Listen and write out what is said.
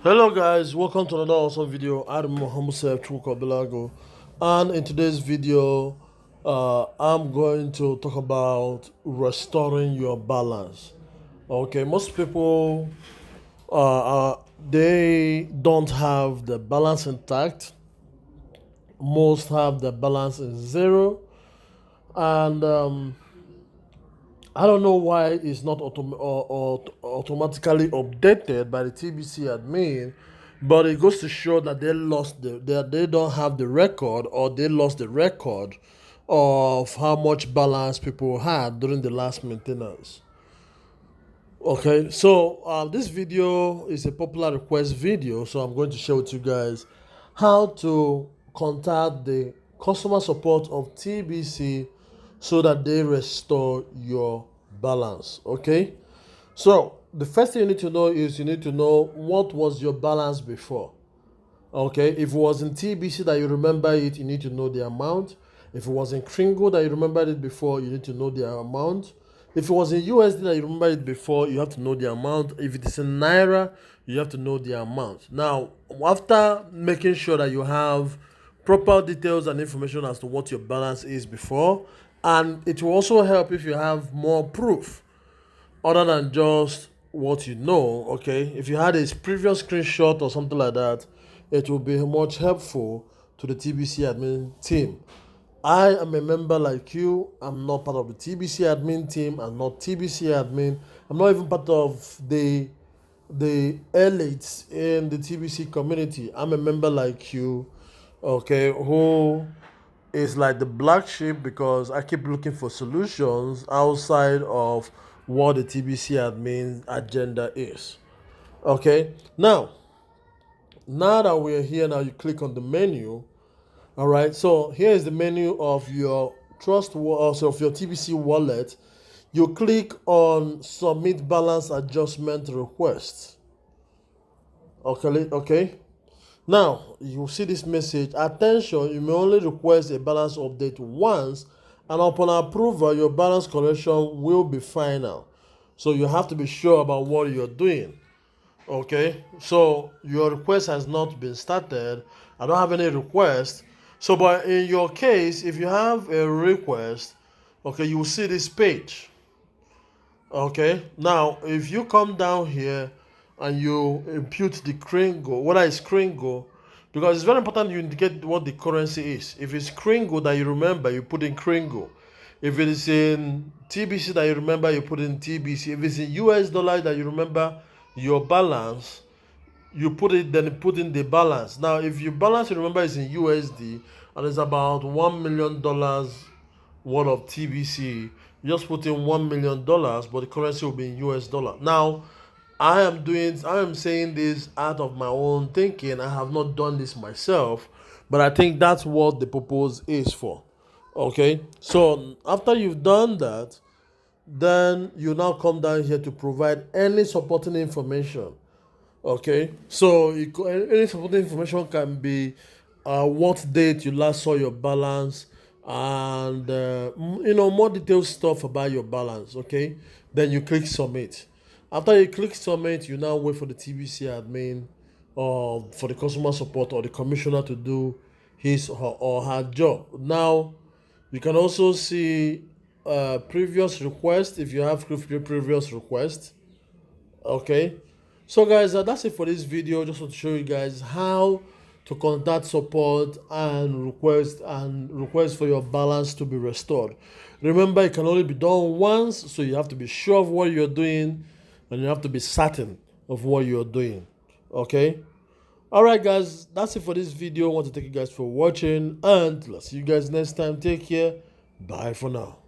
Hello guys, welcome to another awesome video. I'm Mohammed Bilago, and in today's video, I'm going to talk about restoring your balance. Okay, most people they don't have the balance intact. Most have the balance in zero, and I don't know why it's not automatically updated by the TBC admin, but it goes to show that they don't have the record, or they lost the record of how much balance people had during the last maintenance. Okay, so this video is a popular request video, so I'm going to share with you guys how to contact the customer support of TBC so that they restore your balance. Okay, so the first thing you need to know is you need to know what was your balance before. Okay, if it was in TBC that you remember it, you need to know the amount. If it was in Kringle that you remembered it before, you need to know the amount. If it was in USD that you remember it before, you have to know the amount. If it is in Naira, you have to know the amount. Now, after making sure that you have proper details and information as to what your balance is before, and it will also help if you have more proof other than just what you know. Okay, if you had a previous screenshot or something like that, it will be much helpful to the TBC admin team. I am a member like you. I'm not part of the TBC admin team. I'm not TBC admin. I'm not even part of the elites in the TBC community. I'm a member like you, okay, who is like the black sheep because I keep looking for solutions outside of what the TBC admin agenda is. Okay, now that we're here, now you click on the menu. All right, so here is the menu of your of your TBC wallet. You click on submit balance adjustment request. Okay. Now, you see this message. Attention, you may only request a balance update once, and upon approval, your balance correction will be final. So you have to be sure about what you're doing. Okay, so your request has not been started. I don't have any request. So, but in your case, if you have a request, okay, you will see this page. Okay, now if you come down here and you impute the Kringle, whether it's Kringle, because it's very important you indicate what the currency is. If it's Kringle that you remember, you put in Kringle. If it is in TBC that you remember, you put in TBC. If it's in US dollar that you remember your balance, you put it, then put in the balance. Now, if your balance you remember is in USD and it's about $1 million worth of TBC, you just put in $1 million, but the currency will be in US dollar. Now, I am saying this out of my own thinking. I have not done this myself, but I think that's what the purpose is for. Okay, so after you've done that, then you now come down here to provide any supporting information. Okay, so any supporting information can be what date you last saw your balance, and more detailed stuff about your balance. Okay, then you click submit. After you click submit, you now wait for the TBC admin or for the customer support or the commissioner to do his or her job. Now, you can also see previous request if you have previous request. Okay, so guys, that's it for this video. Just want to show you guys how to contact support and request for your balance to be restored. Remember, it can only be done once, so you have to be sure of what you're doing and you have to be certain of what you're doing. Okay, all right guys, that's it for this video. I want to thank you guys for watching, and let's see you guys next time. Take care. Bye for now.